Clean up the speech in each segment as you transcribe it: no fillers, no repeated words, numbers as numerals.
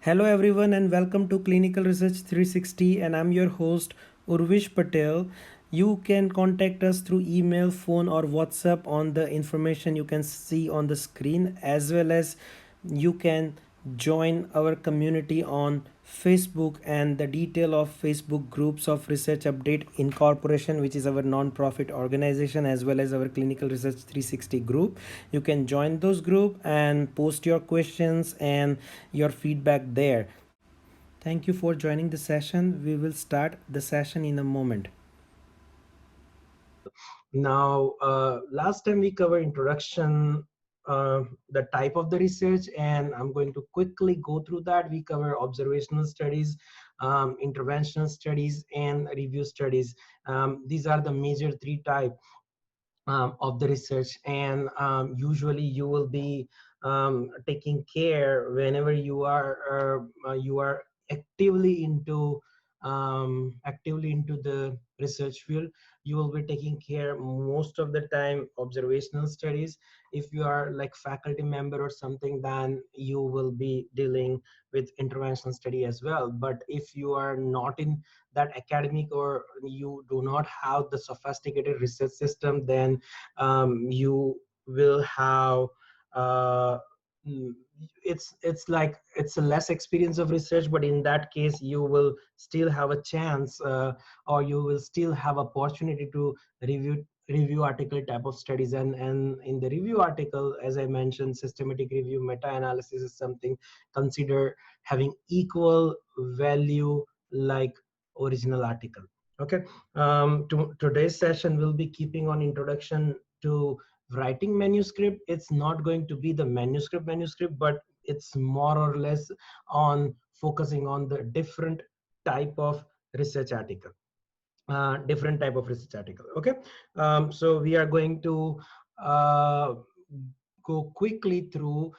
Hello, everyone, and welcome to Clinical Research 360. And I'm your host, Urvish Patel. You can contact us through email, phone, or WhatsApp on the information you can see on the screen, as well as you can join our community on Facebook and the detail of Facebook groups of Research Update Incorporation, which is our non-profit organization, as well as our Clinical Research 360 group. You can join those group and post your questions and your feedback there. Thank you for joining the session. We will start the session in a moment. Now, last time we covered introduction, the type of the research, and I'm going to quickly go through that. We cover observational studies, interventional studies, and review studies. These are the major three types of the research, and usually you will be taking care whenever you are actively into the research field. You will be taking care most of the time observational studies. If you are like faculty member or something, then you will be dealing with interventional study as well. But if you are not in that academic, or you do not have the sophisticated research system, then you will have uh, mm, it's like it's a less experience of research, but in that case you will still have a chance, or you will still have opportunity to review article type of studies. And in the review article, as I mentioned, systematic review, meta-analysis is something consider having equal value like original article. Okay. Today's session will be keeping on introduction to writing manuscript. It's not going to be the manuscript, but it's more or less on focusing on the type of research article different type of research article. Okay. So we are going to uh, go quickly through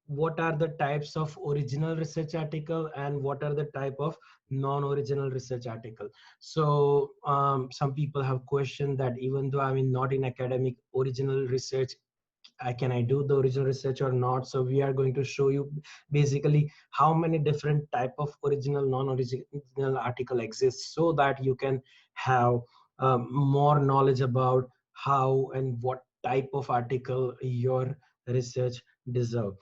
what are the types of original research article and what are the type of non-original research article. So some people have questioned that even though not in academic, original research, can I do the original research or not? So we are going to show you basically how many different type of original, non-original article exists, so that you can have more knowledge about how and what type of article your research deserve.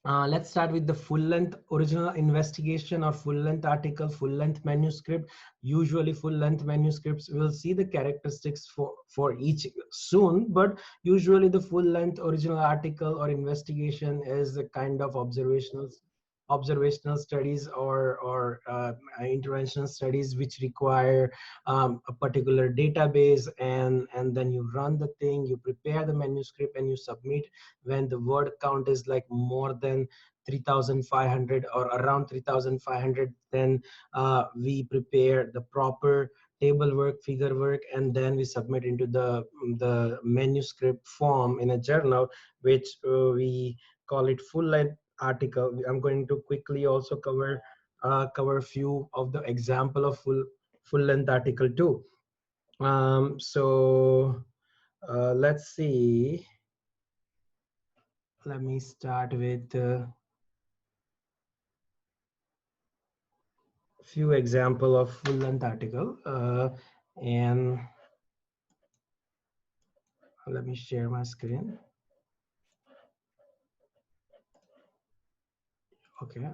Let's start with the full-length original investigation or full-length article, full-length manuscript. Usually full-length manuscripts, we'll see the characteristics for each soon, but usually the full-length original article or investigation is the kind of observational studies or interventional studies which require a particular database, and then you run the thing, you prepare the manuscript, and you submit. When the word count is like more than 3,500 or around 3,500, then we prepare the proper table work, figure work, and then we submit into the manuscript form in a journal, which we call it full length article. I'm going to quickly also cover a few of the example of full length article too. Let's see. Let me start with a few example of full length article, and let me share my screen. Okay.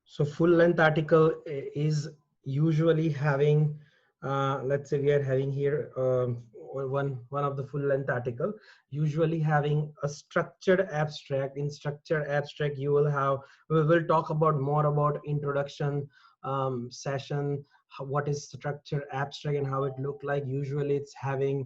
So full length article is usually having, let's say we are having here one of the full length article, usually having a structured abstract. In structured abstract, you will have, we will talk about more about introduction session, what is structured abstract and how it look like. Usually it's having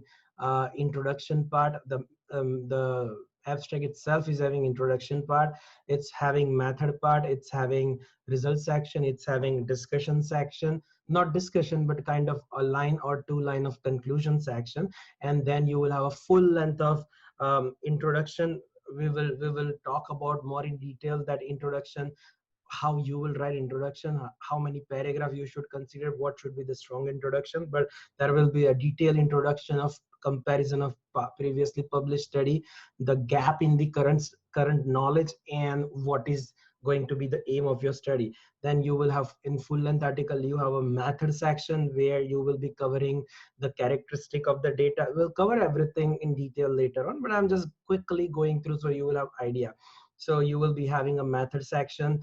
introduction part, the abstract itself is having introduction part, it's having method part, it's having result section, it's having discussion section, not discussion but kind of a line or two line of conclusion section, and then you will have a full length of introduction. We will talk about more in detail that introduction, how you will write introduction, how many paragraph you should consider, what should be the strong introduction. But there will be a detailed introduction of comparison of previously published study, the gap in the current knowledge, and what is going to be the aim of your study. Then you will have, in full length article, you have a method section where you will be covering the characteristic of the data. We'll cover everything in detail later on, but I'm just quickly going through so you will have idea. So you will be having a method section,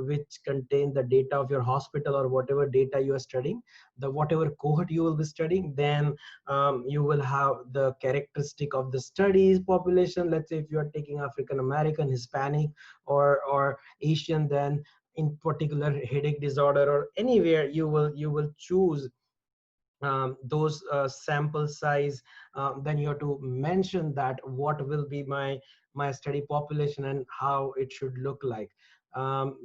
which contain the data of your hospital or whatever data you are studying, the whatever cohort you will be studying. Then you will have the characteristic of the studies population. Let's say if you are taking African American, Hispanic, or Asian, then in particular headache disorder or anywhere, you will choose those sample size. Then you have to mention that what will be my study population and how it should look like.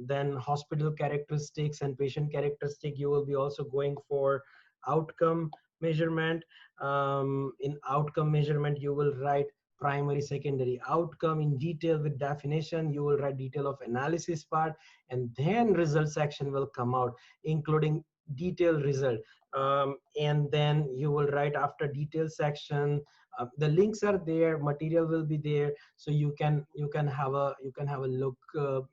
Then hospital characteristics and patient characteristic, you will be also going for outcome measurement. In outcome measurement, you will write primary, secondary outcome in detail with definition. You will write detail of analysis part, and then result section will come out, including detailed result. And then you will write after detail section. The links are there, material will be there, so you can have a look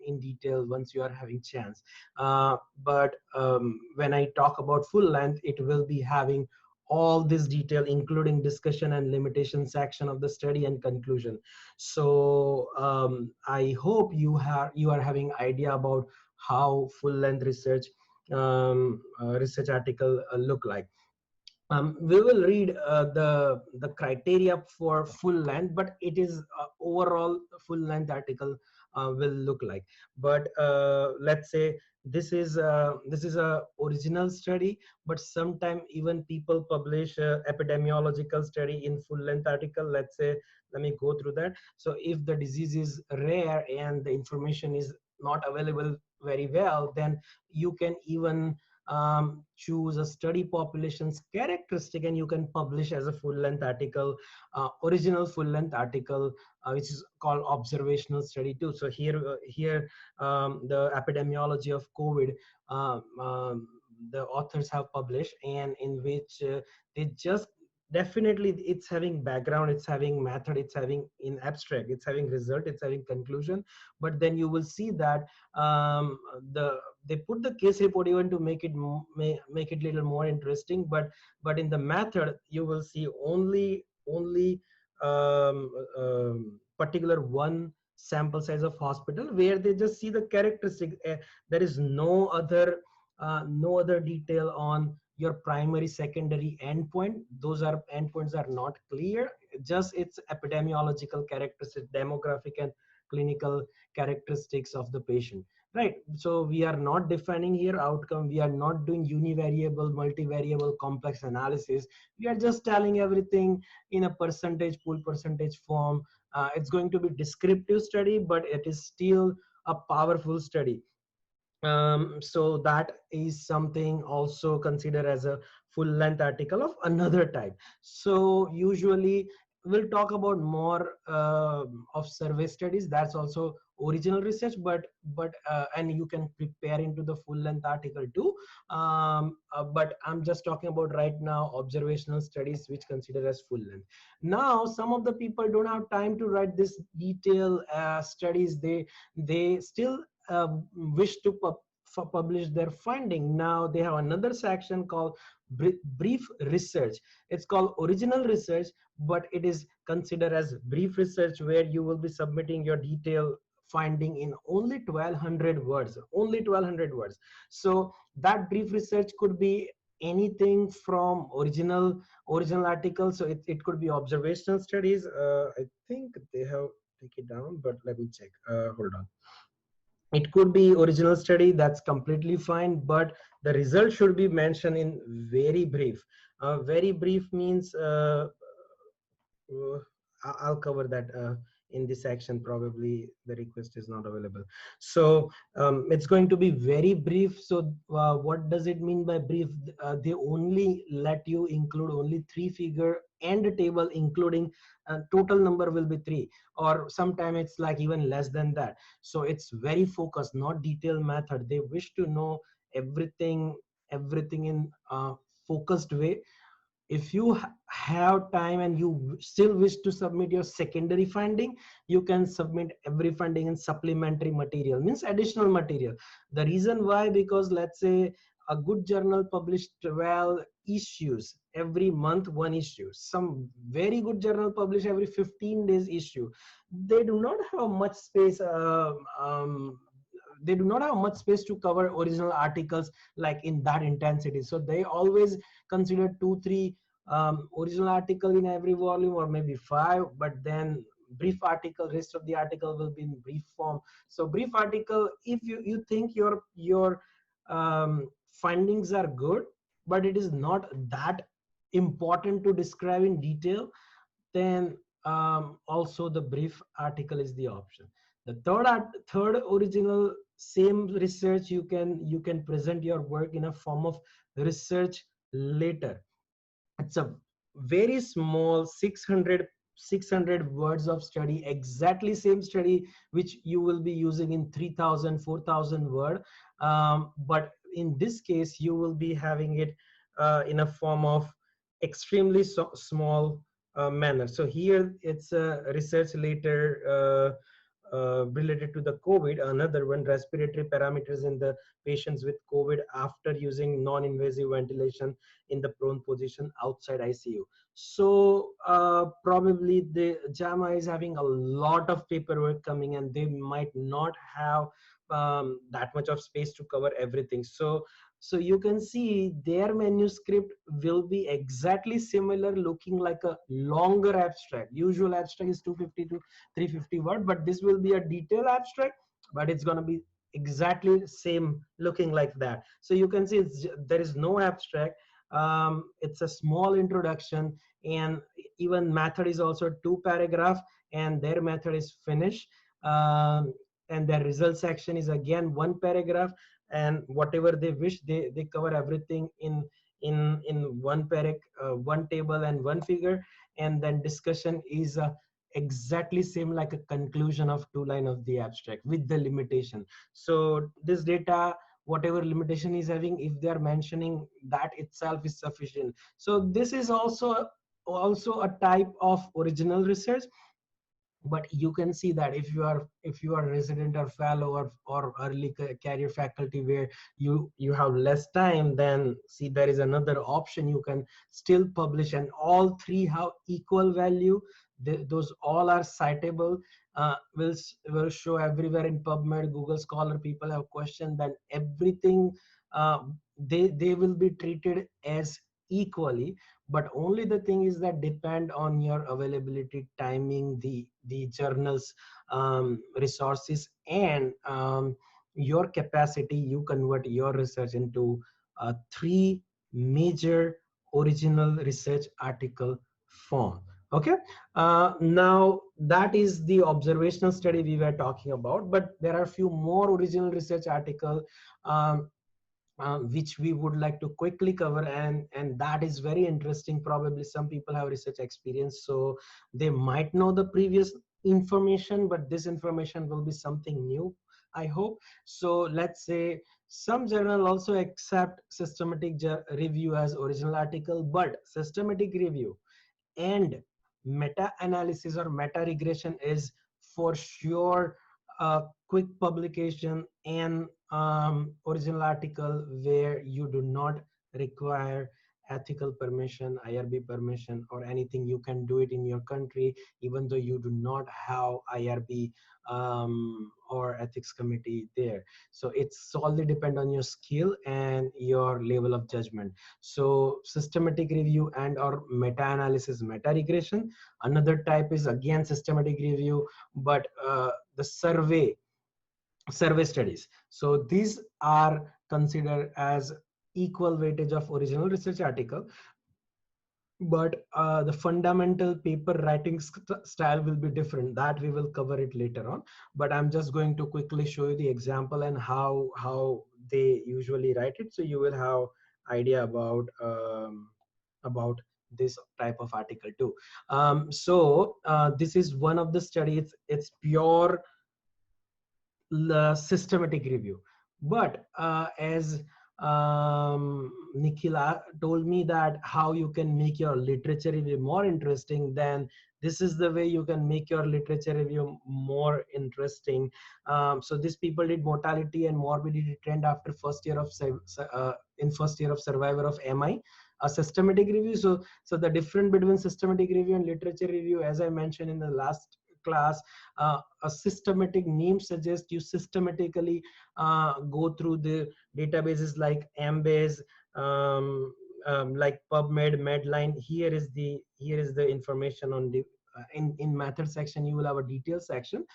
in detail once you are having chance. But when I talk about full length, it will be having all this detail, including discussion and limitation section of the study and conclusion. So I hope you are having idea about how full length research article look like. We will read the criteria for full length, but it is overall full length article will look like. But let's say this is a original study, but sometime even people publish epidemiological study in full length article. Let's say, let me go through that. So if the disease is rare and the information is not available very well, then you can even choose a study population's characteristic, and you can publish as a full length article, original full length article, which is called observational study too. So here the epidemiology of COVID, the authors have published, and in which they just definitely, it's having background, it's having method, it's having in abstract, it's having result, it's having conclusion. But then you will see that they put the case report even to make it make it little more interesting. But in the method you will see only particular one sample size of hospital, where they just see the characteristic. There is no other detail on your primary, secondary endpoint. Those are endpoints are not clear. Just its epidemiological characteristics, demographic and clinical characteristics of the patient, right? So we are not defining here outcome. We are not doing univariable, multivariable, complex analysis. We are just telling everything in a percentage pool, percentage form. It's going to be descriptive study, but it is still a powerful study. So that is something also considered as a full length article of another type. So usually we'll talk about more of survey studies. That's also original research, but and you can prepare into the full length article too. But I'm just talking about right now observational studies, which consider as full length. Now some of the people don't have time to write this detailed studies. They still wish to publish their finding. Now they have another section called brief research. It's called original research, but it is considered as brief research, where you will be submitting your detailed finding in only 1200 words, only 1200 words. So that brief research could be anything from original articles. So it could be observational studies. I think they have take it down, but let me check. Hold on. It could be original study, that's completely fine, but the result should be mentioned in very brief. Very brief means I'll cover that in this section, probably the request is not available. So it's going to be very brief. So what does it mean by brief? They only let you include only 3 figure and a table, including total number will be 3, or sometime it's like even less than that. So it's very focused, not detailed method. They wish to know everything, everything in focused way. If you have time and you still wish to submit your secondary finding, you can submit every finding in supplementary material, means additional material. The reason why, because let's say a good journal published 12 issues every month, one issue. Some very good journal publish every 15 days issue. They do not have much space, they do not have much space to cover original articles like in that intensity. So they always consider 2 3 original article in every volume, or maybe 5, but then brief article, rest of the article will be in brief form. So brief article, if you think your findings are good, but it is not that important to describe in detail, then also the brief article is the option. The third original same research, you can present your work in a form of research letter. It's a very small 600 words of study, exactly same study which you will be using in 3000 4000 word, but in this case you will be having it in a form of extremely small manner. So here it's a research later related to the COVID. Another one, respiratory parameters in the patients with COVID after using non-invasive ventilation in the prone position outside ICU. So probably the JAMA is having a lot of paperwork coming, and they might not have that much of space to cover everything. So you can see their manuscript will be exactly similar, looking like a longer abstract. Usual abstract is 250 to 350 word, but this will be a detailed abstract, but it's going to be exactly same looking like that. So you can see there is no abstract. It's a small introduction, and even method is also 2 paragraph, and their method is finish. And their result section is again 1 paragraph, and whatever they wish, they cover everything in one table and one figure. And then discussion is exactly same like a conclusion of 2 line of the abstract with the limitation. So this data, whatever limitation is having, if they are mentioning, that itself is sufficient. So this is also a type of original research. But you can see that if you are resident or fellow, or early career faculty, where you have less time, then see there is another option. You can still publish, and all three have equal value. Those all are citable, will show everywhere in PubMed, Google Scholar. People have questioned, then everything, uh, they will be treated as equally. But only the thing is that depend on your availability, timing, the journals, resources, and your capacity. You convert your research into 3 major original research article form. Okay. Now that is the observational study we were talking about, but there are a few more original research article, um, which we would like to quickly cover, and that is very interesting. Probably some people have research experience, so they might know the previous information, but this information will be something new, I hope. So let's say some journal also accept systematic review as original article, but systematic review and meta analysis or meta regression is for sure quick publication and original article, where you do not require ethical permission, IRB permission, or anything. You can do it in your country even though you do not have IRB or ethics committee there. So it's solely depend on your skill and your level of judgment. So systematic review and or meta-analysis, meta-regression. Another type is again systematic review, but the survey studies. So these are considered as equal weightage of original research article. but the fundamental paper writing style will be different. That we will cover it later on, but I'm just going to quickly show you the example and how they usually write it, so you will have idea about this type of article too. This is one of the studies. It's pure systematic review. But as Nikhila told me that how you can make your literature review more interesting, then this is the way you can make your literature review more interesting. So these people did mortality and morbidity trend after first year of in first year of survivor of MI, a systematic review. So the difference between systematic review and literature review, as I mentioned in the last class, a systematic name suggests you systematically go through the databases like Embase, like PubMed, Medline. Here is the information on the in method section. You will have a detailed section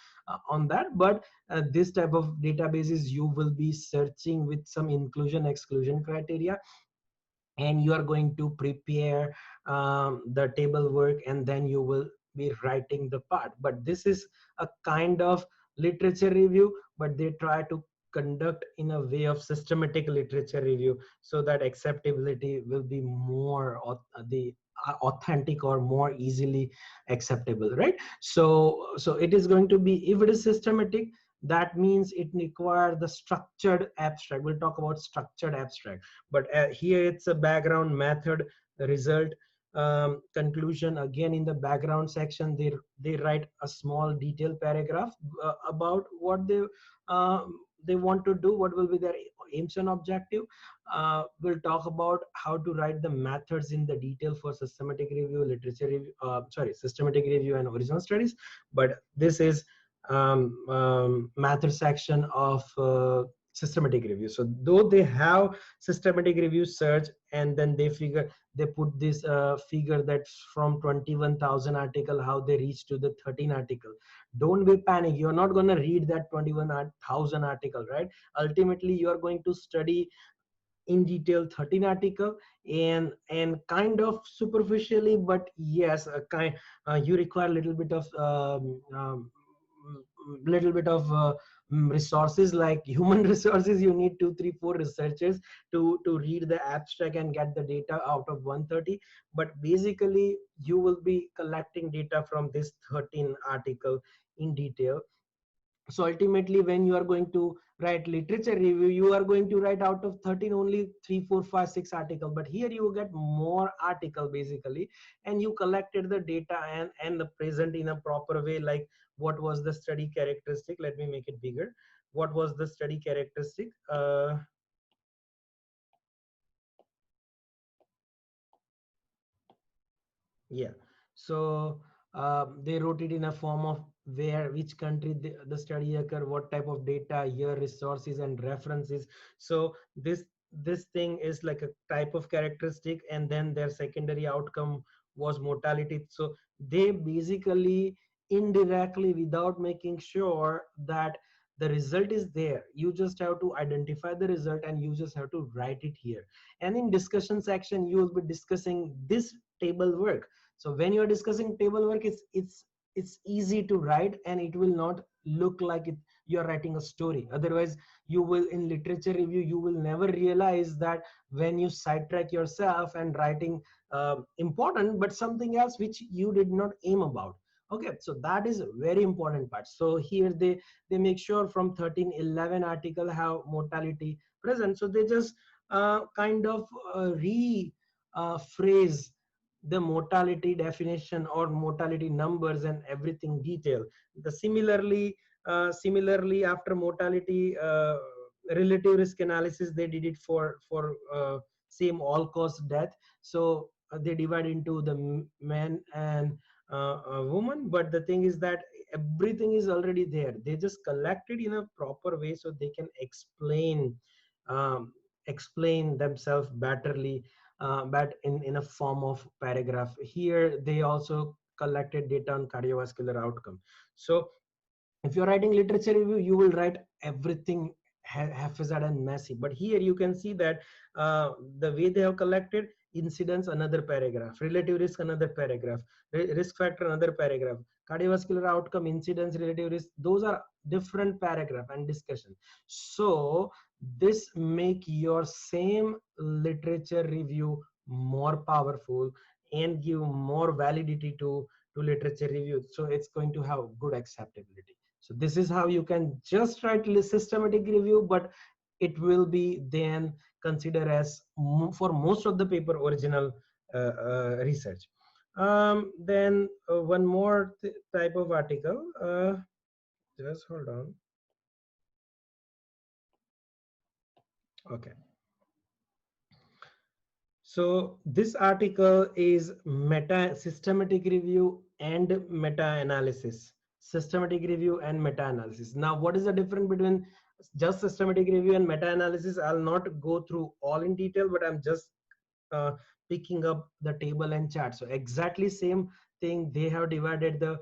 on that. But this type of databases you will be searching with some inclusion exclusion criteria, and you are going to prepare the table work, and then you will be writing the part. But this is a kind of literature review, but they try to conduct in a way of systematic literature review, so that acceptability will be more the authentic or more easily acceptable, right? So it is going to be, if it is systematic, that means it requires the structured abstract. We'll talk about structured abstract. But here it's a background, method, result, conclusion. Again, in the background section, they write a small detailed paragraph about what they want to do, what will be their aims and objective. We'll talk about how to write the methods in the detail for systematic review, literature review, systematic review and original studies. But this is method section of systematic review. So though they have systematic review search, and then they put this figure that from 21,000 article how they reach to the 13 article. Don't be panic, you're not going to read that 21,000 article, right? Ultimately you are going to study in detail 13 article, and kind of superficially, but yes, a kind you require a little bit of resources like human resources. You need 2 3 4 researchers to read the abstract and get the data out of 130. But basically you will be collecting data from this 13 article in detail. So ultimately when you are going to write literature review, you are going to write out of 13 only 3 4 5 6 article. But here you get more article basically, and you collected the data and the present in a proper way. Like, what was the study characteristic? Let me make it bigger. What was the study characteristic? Yeah. So they wrote it in a form of where, which country the study occur, what type of data, year, resources, and references. So this thing is like a type of characteristic, and then their secondary outcome was mortality. So they basically indirectly, without making sure that the result is there, you just have to identify the result and you just have to write it here. And in discussion section you will be discussing this table work. So when you're discussing table work, it's easy to write, and it will not look like you're writing a story. Otherwise you will, in literature review, you will never realize that when you sidetrack yourself and writing important but something else which you did not aim about. Okay, so that is a very important part. So here they make sure from 1311 article have mortality present. So they just kind of phrase the mortality definition or mortality numbers and everything detail. The similarly after mortality, relative risk analysis, they did it for same all cause death. So they divide into the man and woman. But the thing is that everything is already there. They just collect it in a proper way so they can um, explain themselves betterly, but in a form of paragraph. Here they also collected data on cardiovascular outcome. So if you're writing literature review, you will write everything haphazard and messy. But here you can see that the way they have collected, incidence another paragraph, relative risk another paragraph, risk factor another paragraph, cardiovascular outcome, incidence, relative risk, those are different paragraph and discussion. So this make your same literature review more powerful and give more validity to literature review, so it's going to have good acceptability. So this is how you can just write systematic review, but it will be then considered as for most of the paper original research. Then one more type of article, just hold on. Okay, so this article is meta systematic review and meta analysis. Systematic review and meta analysis. Now, what is the difference between just systematic review and meta analysis? I'll not go through all in detail, but I'm just uh, picking up the table and chart. So exactly same thing. They have divided the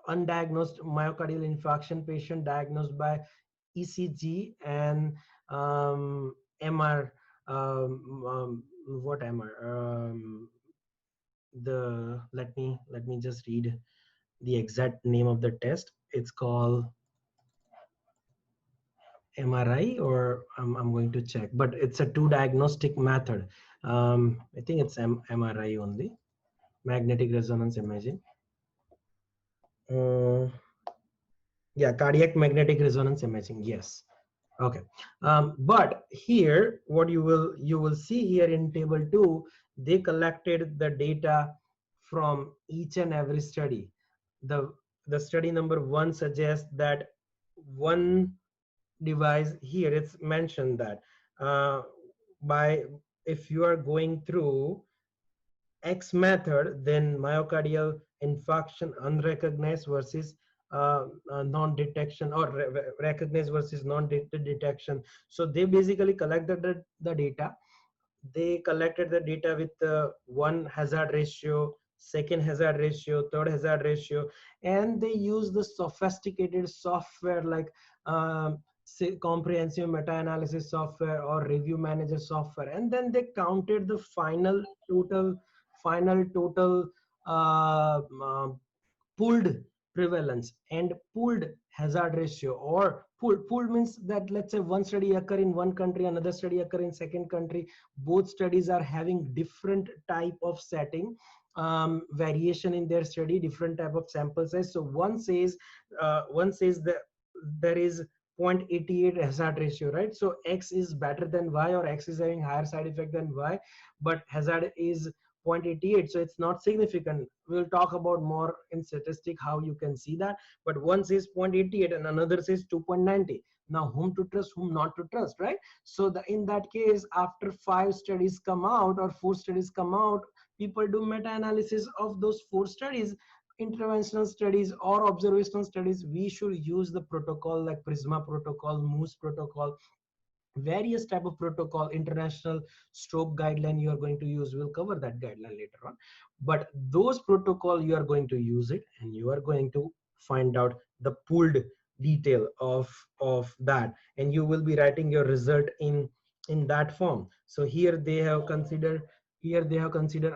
undiagnosed myocardial infarction patient diagnosed by ECG and MR. What MR? The let me just read the exact name of the test. It's called MRI, or I'm going to check, but it's a two diagnostic method. I think it's MRI only, magnetic resonance imaging. Uh, yeah, cardiac magnetic resonance imaging. Yes. Okay. But here, what you will see here in table 2, they collected the data from each and every study. The study number 1 suggests that one device, here it's mentioned that by if you are going through X method, then myocardial infarction unrecognized versus non-detection, or recognized versus non-detection. So they basically collected the data. They collected the data with one hazard ratio, second hazard ratio, third hazard ratio, and they use the sophisticated software like say comprehensive meta-analysis software or review manager software, and then they counted the final total uh, uh, pooled prevalence and pooled hazard ratio, or pooled means that, let's say, one study occur in one country, another study occur in second country, both studies are having different type of setting, variation in their study, different type of sample size. So one says that there is 0.88 hazard ratio, right? So X is better than Y, or X is having higher side effect than Y, but hazard is 0.88, so it's not significant. We'll talk about more in statistic how you can see that, but one says 0.88 and another says 2.90. Now whom to trust, whom not to trust, right? So in that case, after 5 studies come out or 4 studies come out, people do meta-analysis of those 4 studies, interventional studies or observational studies. We should use the protocol like prisma protocol, moose protocol, various type of protocol, international stroke guideline you are going to use. We'll cover that guideline later on, but those protocol you are going to use it, and you are going to find out the pooled detail of that, and you will be writing your result in that form. So here they have considered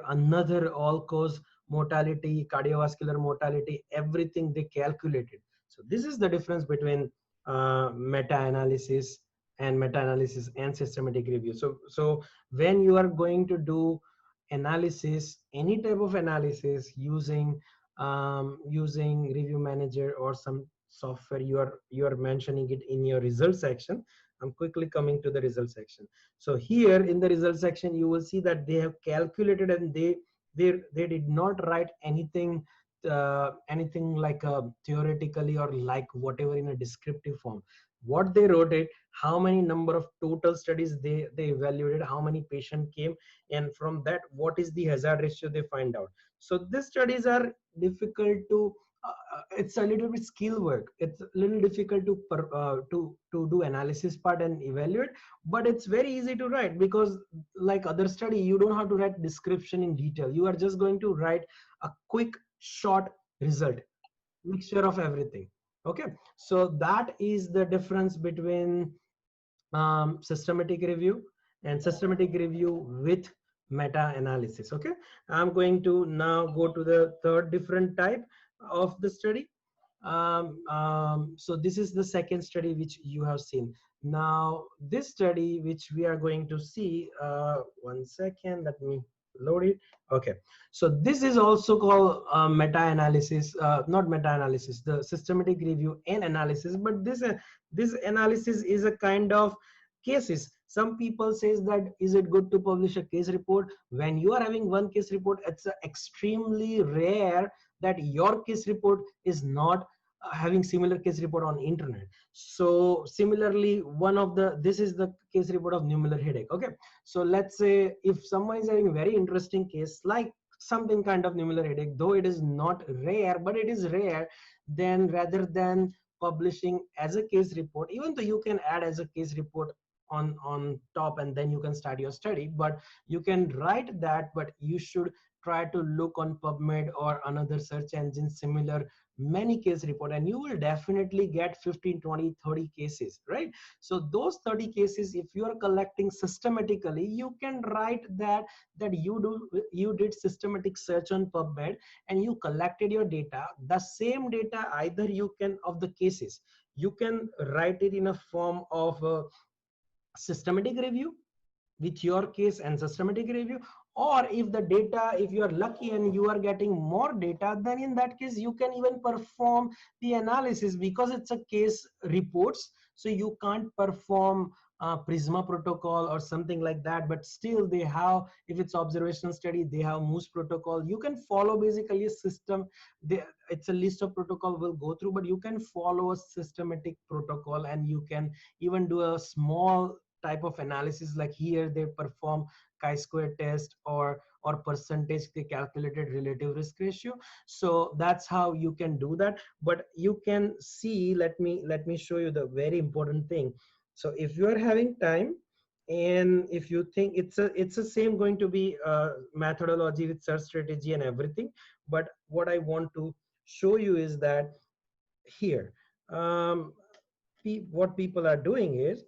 another all cause mortality, cardiovascular mortality, everything they calculated. So this is the difference between meta analysis and meta-analysis and systematic review. So when you are going to do analysis, any type of analysis using review manager or some software, you are mentioning it in your result section. I'm quickly coming to the result section. So here in the result section, you will see that they have calculated, and they did not write anything like theoretically or like whatever in a descriptive form. What they wrote it, how many number of total studies they evaluated, how many patient came, and from that what is the hazard ratio they find out. So these studies are difficult to it's a little bit skill work. It's a little difficult to do analysis part and evaluate, but it's very easy to write, because like other study, you don't have to write description in detail. You are just going to write a quick short result, mixture of everything. Okay, so that is the difference between systematic review and systematic review with meta analysis. Okay, I'm going to now go to the third different type of the study. So this is the second study which you have seen. Now this study which we are going to see, one second, let me load it. Okay, so this is also called meta-analysis, not meta-analysis, the systematic review and analysis. But this analysis is a kind of cases. Some people says that is it good to publish a case report? When you are having one case report, it's extremely rare that your case report is not having similar case report on internet. So similarly, one of the, this is the case report of pneumolar headache. Okay, so let's say if someone is having very interesting case like something kind of pneumolar headache, though it is not rare, but it is rare, then rather than publishing as a case report, even though you can add as a case report on top and then you can start your study, but you can write that, but you should try to look on PubMed or another search engine similar many case report, and you will definitely get 15, 20, 30 cases, right? So those 30 cases, if you are collecting systematically, you can write that you did systematic search on PubMed and you collected your data. The same data, either you can of the cases, you can write it in a form of a systematic review with your case and systematic review, or if the data, if you are lucky and you are getting more data, then in that case you can even perform the analysis, because it's a case reports, so you can't perform prisma protocol or something like that. But still they have, if it's observational study, they have moose protocol. You can follow basically a system. It's a list of protocol we'll go through, but you can follow a systematic protocol, and you can even do a small type of analysis. Like here they perform chi-square test or percentage they calculated relative risk ratio. So that's how you can do that. But you can see, let me show you the very important thing. So if you are having time, and if you think it's the same going to be methodology with search strategy and everything, but what I want to show you is that here, um, what people are doing is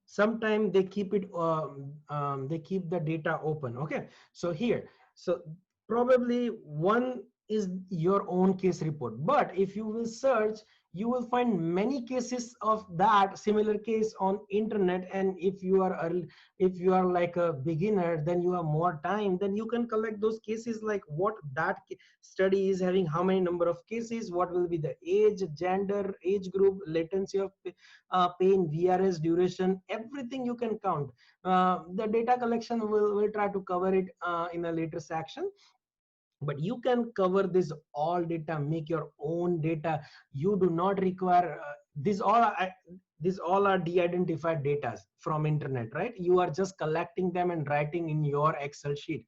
sometimes they keep it they keep the data open. Okay, so here, so probably one is your own case report, but if you will search, you will find many cases of that similar case on internet. And if you are if you are like a beginner, then you have more time, then you can collect those cases, like what that study is having, how many number of cases, what will be the age, gender, age group, latency of pain, VRS, duration, everything you can count. The data collection will try to cover it in a later section, but you can cover this all data, make your own data. You do not require these all are de-identified data from internet, right? You are just collecting them and writing in your Excel sheet.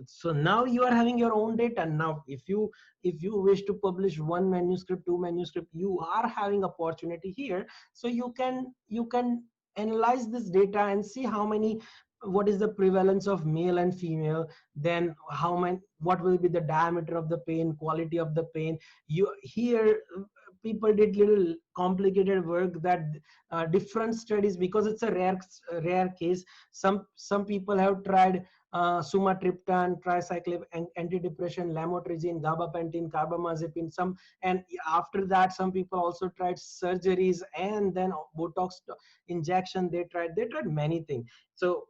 So now you are having your own data. Now if you wish to publish one manuscript, two manuscript, you are having opportunity here. So you can analyze this data and see how many, what is the prevalence of male and female, then how many, what will be the diameter of the pain, quality of the pain. You here, people did little complicated work, that different studies, because it's a rare case. Some people have tried sumatriptan, tricyclic, antidepressant, lamotrigine, gabapentin, carbamazepine, some. And after that, some people also tried surgeries, and then botox injection. They tried many things. So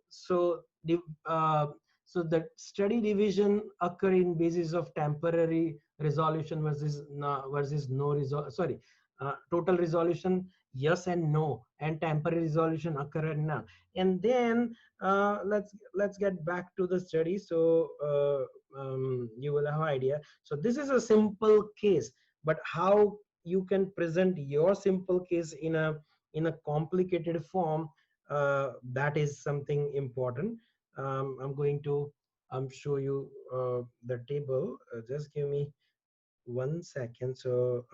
the study division occur in basis of temporary resolution versus no sorry, total resolution, yes and no, and temporary resolution occur and now. And then let's get back to the study. So you will have idea. So this is a simple case, but how you can present your simple case in a complicated form, that is something important. I'm going to show you the table. Just give me 1 second. So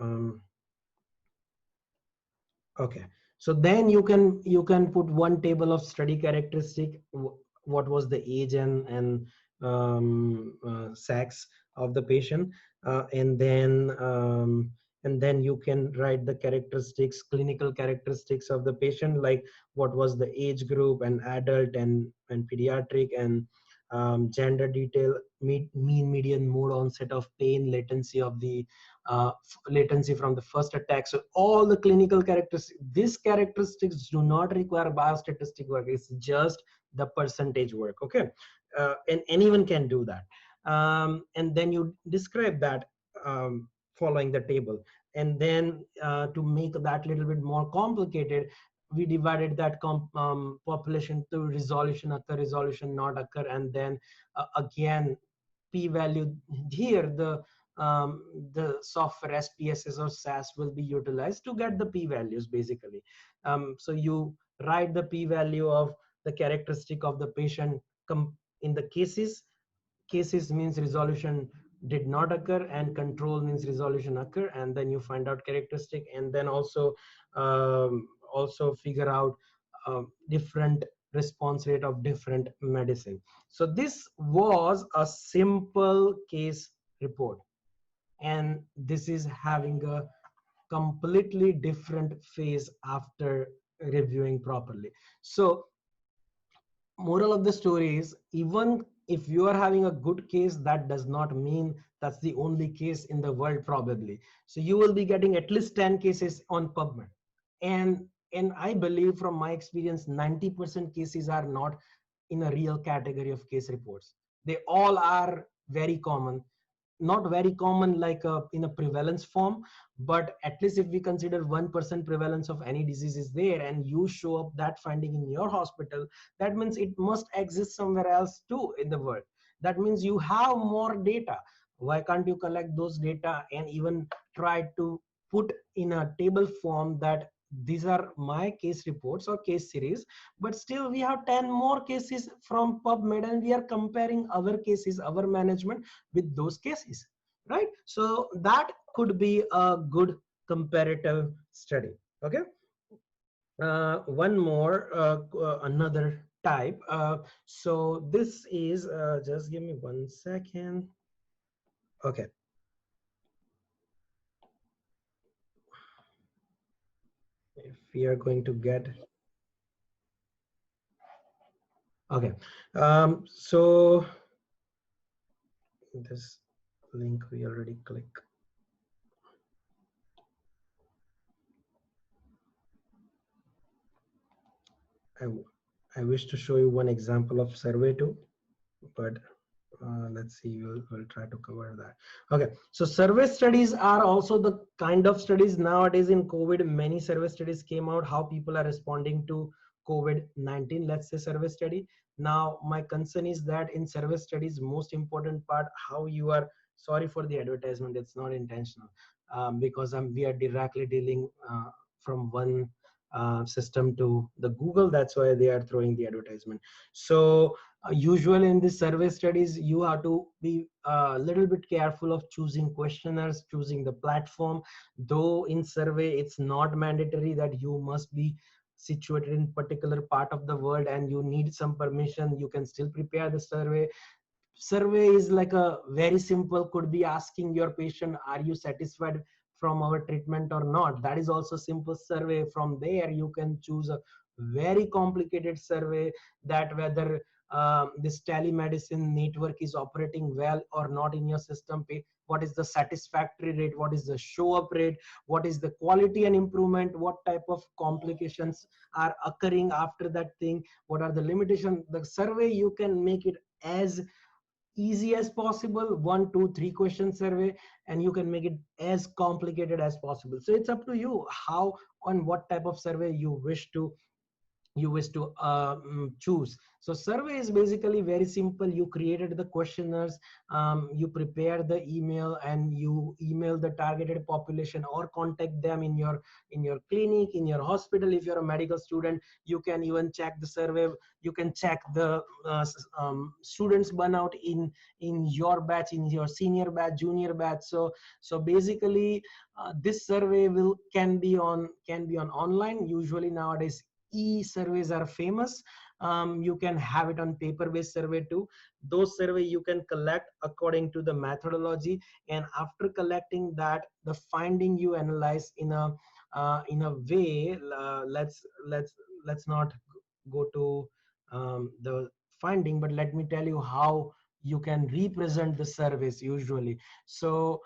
okay, so then you can put one table of study characteristic, what was the age and sex of the patient, and then and then you can write the characteristics, clinical characteristics of the patient, like what was the age group, and adult and pediatric, and gender detail, mean median mode onset of pain, latency of the latency from the first attack. So all the clinical characteristics, these characteristics do not require biostatistic work. It's just the percentage work. Okay. And anyone can do that. And then you describe that following the table. And then to make that little bit more complicated, we divided that population to resolution occur, resolution not occur, and then again p-value. Here the software SPSS or SAS will be utilized to get the p-values basically. So you write the p-value of the characteristic of the patient in the cases means resolution did not occur, and control means resolution occur, and then you find out characteristic, and then also figure out different response rate of different medicine. So this was a simple case report, and this is having a completely different phase after reviewing properly. So moral of the story is, even if you are having a good case, that does not mean that's the only case in the world probably. So you will be getting at least 10 cases on PubMed. And I believe from my experience, 90% cases are not in a real category of case reports. They all are very common, not very common like in a prevalence form, but at least if we consider 1% prevalence of any disease is there, and you show up that finding in your hospital, that means it must exist somewhere else too in the world. That means you have more data. Why can't you collect those data and even try to put in a table form that these are my case reports or case series, but still we have 10 more cases from PubMed, and we are comparing our cases, our management with those cases, right? So that could be a good comparative study. Okay. One more, another type. So this is, just give me 1 second. Okay. If we are going to get, okay. So this link we already click. I wish to show you one example of survey too, but let's see, we'll try to cover that. Okay, so survey studies are also the kind of studies nowadays. In COVID, many survey studies came out, how people are responding to COVID-19, let's say survey study. Now my concern is that in survey studies, most important part, how you are, sorry for the advertisement, it's not intentional, because we are directly dealing from one system to the Google, that's why they are throwing the advertisement. So usually in these survey studies, you have to be a little bit careful of choosing questionnaires, choosing the platform. Though in survey, it's not mandatory that you must be situated in particular part of the world and you need some permission, you can still prepare the survey. Survey is like a very simple, could be asking your patient, are you satisfied from our treatment or not? That is also simple survey. From there you can choose a very complicated survey, that whether this telemedicine network is operating well or not in your system, what is the satisfactory rate, what is the show up rate, what is the quality and improvement, what type of complications are occurring after that thing, what are the limitations. The survey, you can make it as easy as possible, 1 2 3 question survey, and you can make it as complicated as possible. So it's up to you how, on what type of survey you wish to choose. So survey is basically very simple. You created the questionnaires, you prepare the email, and you email the targeted population or contact them in your clinic, in your hospital. If you're a medical student, you can even check the survey. You can check the students burnout in your batch, in your senior batch, junior batch. So basically this survey can be on online. Usually nowadays e-surveys are famous. You can have it on paper based survey too. Those survey you can collect according to the methodology, and after collecting that, the finding you analyze in a way. Let's not go to the finding, but let me tell you how you can represent the surveys usually. So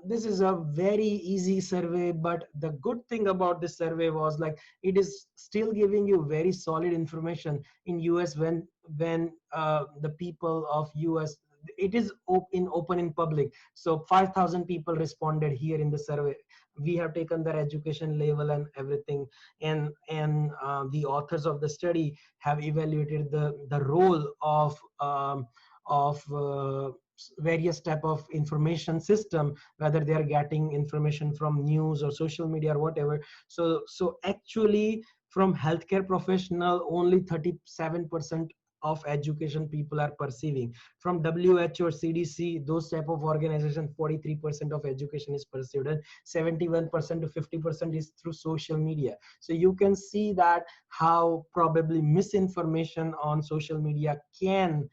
this is a very easy survey, but the good thing about this survey was like it is still giving you very solid information in US. When the people of US, it is in open in public, so 5,000 people responded here in the survey. We have taken their education level and everything, and the authors of the study have evaluated the role of various type of information system, whether they are getting information from news or social media or whatever. So actually, from healthcare professional, only 37% of education people are perceiving. From WHO or CDC, those type of organization, 43% of education is perceived, and 71% to 50% is through social media. So you can see that how probably misinformation on social media can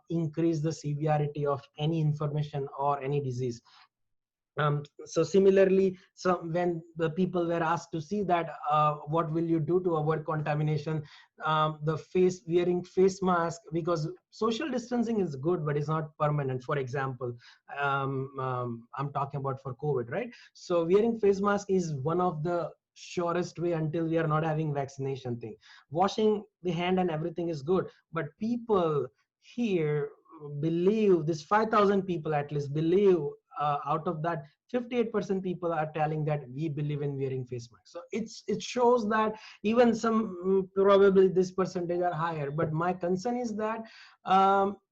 increase the severity of any information or any disease. So similarly, so when the people were asked to see that what will you do to avoid contamination, the face wearing face mask, because social distancing is good but it's not permanent. For example, I'm talking about for COVID, right? So wearing face mask is one of the surest way until we are not having vaccination thing. Washing the hand and everything is good, but people here believe, this 5,000 people at least believe, out of that 58% people are telling that we believe in wearing face masks. So it shows that even some, probably this percentage are higher, but my concern is that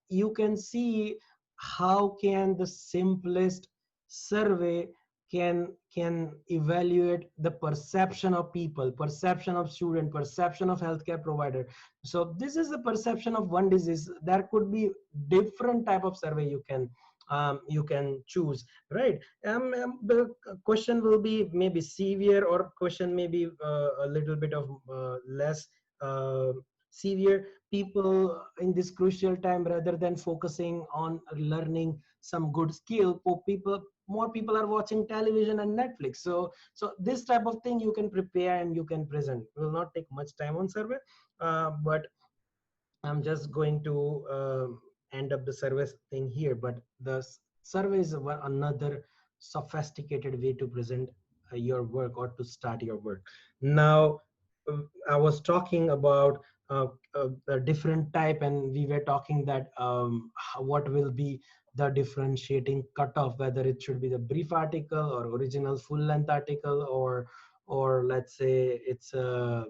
you can see how can the simplest survey can evaluate the perception of people, perception of student, perception of healthcare provider. So this is the perception of one disease. There could be different type of survey you can choose, right? The question will be maybe severe, or question may be a little bit of less uh, severe. People in this crucial time, rather than focusing on learning some good skill, more people are watching television and Netflix. So this type of thing you can prepare and you can present. It will not take much time on survey, but I'm just going to end up the service thing here, but the survey is another sophisticated way to present your work or to start your work. Now, I was talking about a different type, and we were talking that what will be the differentiating cutoff, whether it should be the brief article or original full length article, or let's say it's a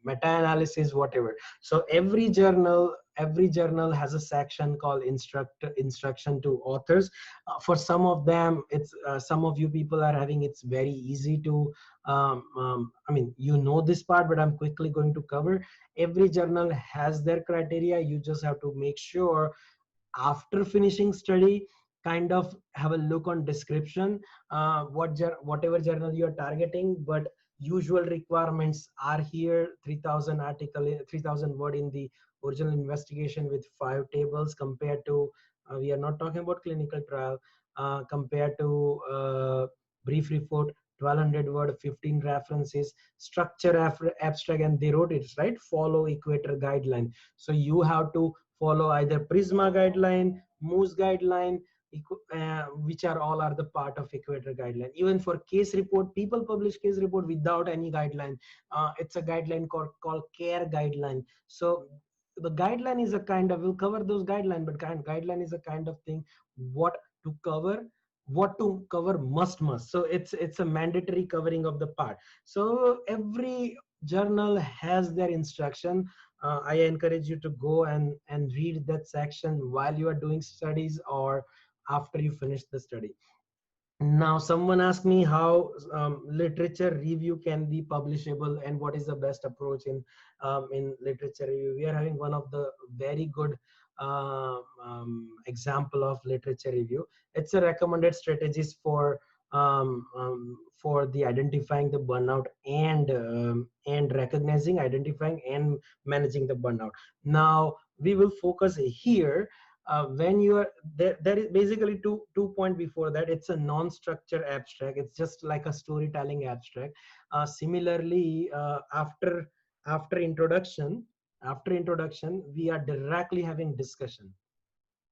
meta-analysis, whatever. So every journal has a section called instruction to authors. For some of them, it's some of you people are having, it's very easy to I mean, you know this part, but I'm quickly going to cover. Every journal has their criteria. You just have to make sure after finishing study, kind of have a look on description, whatever journal you are targeting. But usual requirements are here: 3000 article, 3000 word in the original investigation with 5 tables, compared to we are not talking about clinical trial, compared to brief report 1200 word, 15 references, structure abstract, and they wrote it right, follow equator guideline. So you have to follow either Prisma guideline, Moose guideline, which are all are the part of Equator guideline. Even for case report, people publish case report without any guideline. It's a guideline called CARE guideline. So the guideline is a kind of, we'll cover those guideline, but guideline is a kind of thing, what to cover, what to cover must. So it's a mandatory covering of the part. So every journal has their instruction. I encourage you to go and read that section while you are doing studies or after you finish the study. Now, someone asked me how literature review can be publishable and what is the best approach in literature review. We are having one of the very good example of literature review. It's a recommended strategies for for the identifying the burnout and recognizing, identifying, and managing the burnout. Now we will focus here. When you are there, there is basically two point before that. It's a non-structure abstract. It's just like a storytelling abstract. Similarly, after introduction, we are directly having discussion.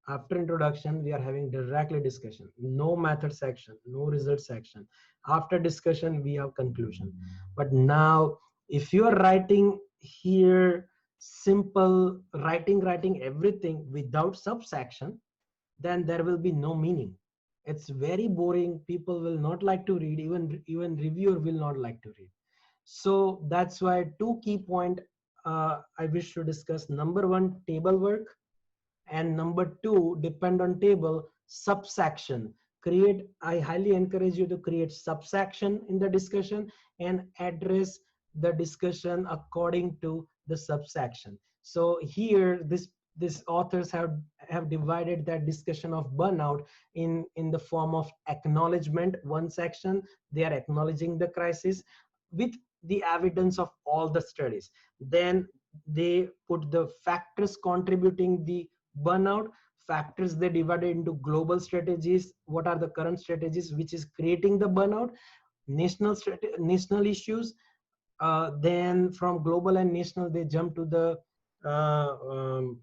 After introduction, we are having directly discussion. No method section, no result section. After discussion, we have conclusion. But now, if you are writing here simple writing everything without subsection, then there will be no meaning. It's very boring. People will not like to read. Even reviewer will not like to read. So that's why two key point I wish to discuss. Number one, table work, and number two, depend on table subsection. Create, I highly encourage you to create subsection in the discussion and address the discussion according to the subsection. So here this authors have divided that discussion of burnout in the form of acknowledgement. One section, they are acknowledging the crisis with the evidence of all the studies. Then they put the factors contributing the burnout. Factors they divided into global strategies, what are the current strategies which is creating the burnout, national issues. Then from global and national, they jump to the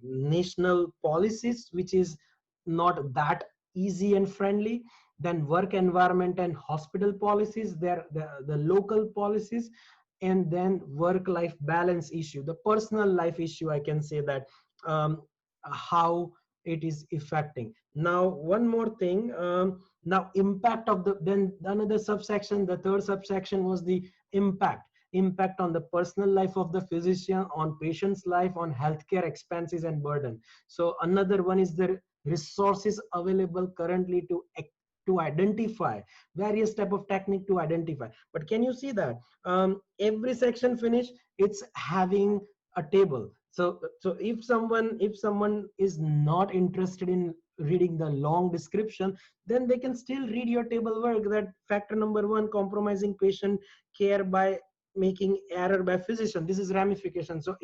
national policies, which is not that easy and friendly. Then work environment and hospital policies, they're the local policies. And then work life balance issue, the personal life issue, I can say that, how it is affecting. Now one more thing, now impact of the, then another subsection, the third subsection was the impact on the personal life of the physician, on patient's life, on healthcare expenses and burden. So another one is the resources available currently to identify various type of technique to identify. But can you see that every section finish, it's having a table. So if someone is not interested in reading the long description, then they can still read your table work, that factor number one, compromising patient care by making error by physician, this is ramification. So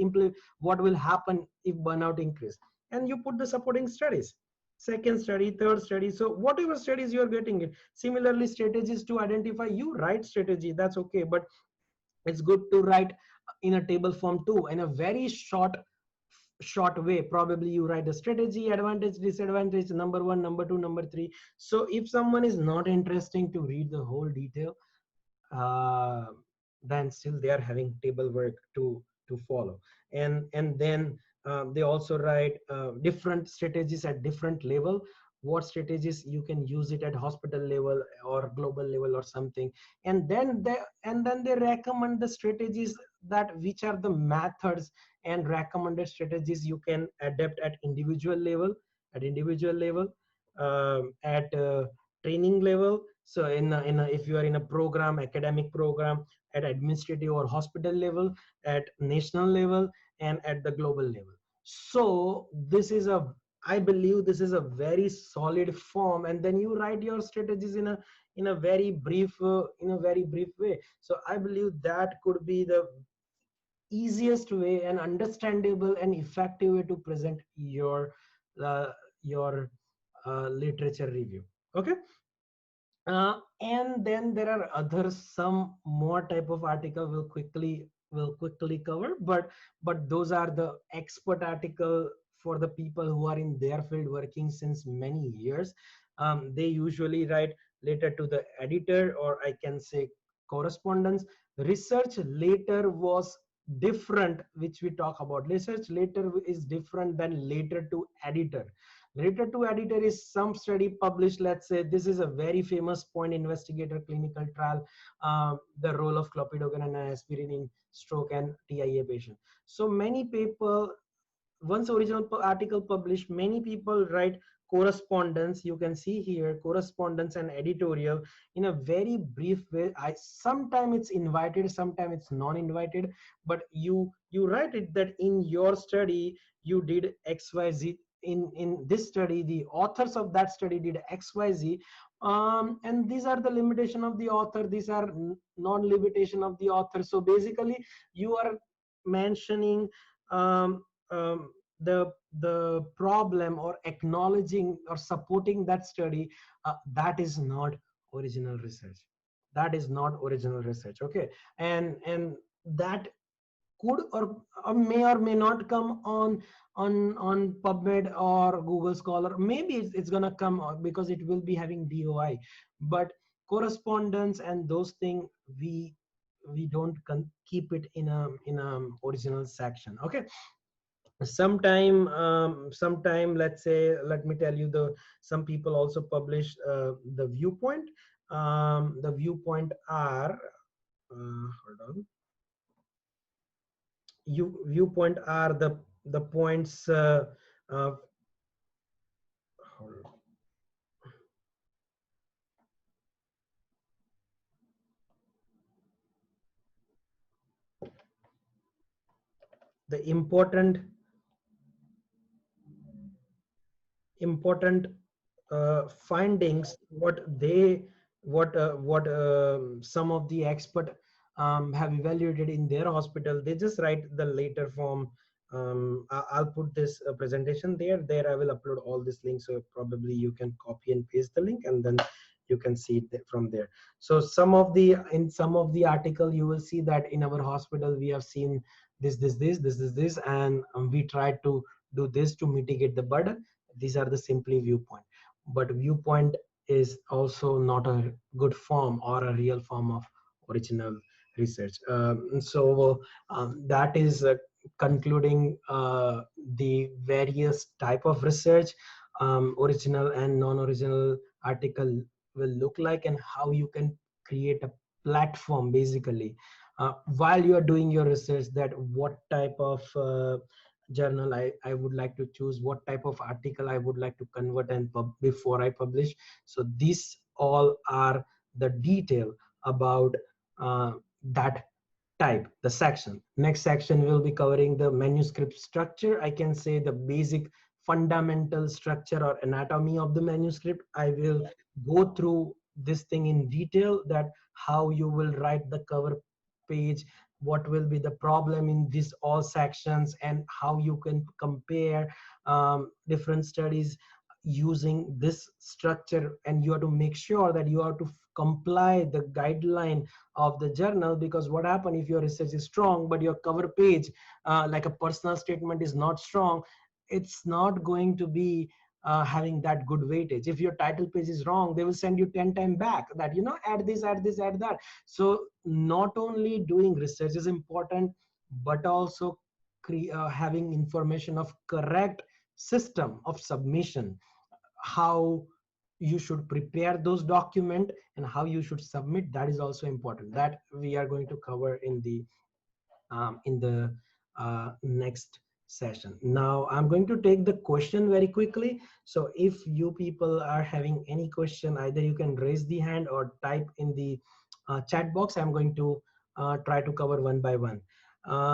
what will happen if burnout increase, and you put the supporting studies, second study, third study. So whatever studies you are getting it. Similarly, strategies to identify, you write strategy, that's okay, but it's good to write in a table form too, in a very short way. Probably you write a strategy, advantage, disadvantage, number one, number two, number three. So if someone is not interesting to read the whole detail, uh, then still they are having table work to follow. And then they also write different strategies at different level. What strategies you can use it at hospital level or global level or something. And then they recommend the strategies, that which are the methods and recommended strategies you can adapt at individual level, at training level. So if you are in a program, academic program, at administrative or hospital level, at national level, and at the global level. So this is a, I believe this is a very solid form. And then you write your strategies in a very brief way. So I believe that could be the easiest way and understandable and effective way to present uh, your literature review. Okay. And then there are other some more type of article will quickly cover, but those are the expert article for the people who are in their field working since many years. They usually write later to the editor, or I can say correspondence. Research later was different, which we talk about. Research later is different than later to editor. Later to editor is some study published. Let's say this is a very famous point investigator clinical trial, the role of clopidogrel and aspirin in stroke and TIA patient. So many people, once original article published, many people write correspondence. You can see here correspondence and editorial in a very brief way. I sometimes it's invited, sometimes it's non-invited, but you write it that in your study you did xyz in this study, the authors of that study did XYZ, and these are the limitation of the author, these are non-limitation of the author. So basically you are mentioning um, um, the problem or acknowledging or supporting that study. That is not original research, that is not original research. Okay, and that could or may not come on PubMed or Google Scholar. Maybe it's gonna come because it will be having DOI, but correspondence and those things, we don't keep it in a original section. Okay, sometime let's say, let me tell you, the some people also publish the viewpoint. The viewpoint are hold on, viewpoint are the points uh, the important findings, what some of the expert have evaluated in their hospital. They just write the later form. I'll put this presentation there. I will upload all these links, so probably you can copy and paste the link, and then you can see it from there. So in some of the article, you will see that in our hospital we have seen this, and we try to do this to mitigate the burden. These are the simply viewpoint, but viewpoint is also not a good form or a real form of original research. That is concluding the various type of research, original and non-original article will look like, and how you can create a platform basically while you are doing your research, that what type of journal I would like to choose, what type of article I would like to convert and before I publish. So these all are the detail about that type. The section, next section will be covering the manuscript structure. I can say the basic fundamental structure or anatomy of the manuscript. I will go through this thing in detail, that how you will write the cover page, what will be the problem in these all sections, and how you can compare different studies using this structure. And you have to make sure that you have to comply the guideline of the journal, because what happen if your research is strong but your cover page like a personal statement is not strong, it's not going to be having that good weightage. If your title page is wrong, they will send you 10 times back that, add this, add this, add that. So not only doing research is important, but also having information of correct system of submission, how you should prepare those document and how you should submit. That is also important, that we are going to cover in the next session. Now I'm going to take the question very quickly. So if you people are having any question, either you can raise the hand or type in the chat box. I'm going to try to cover one by one.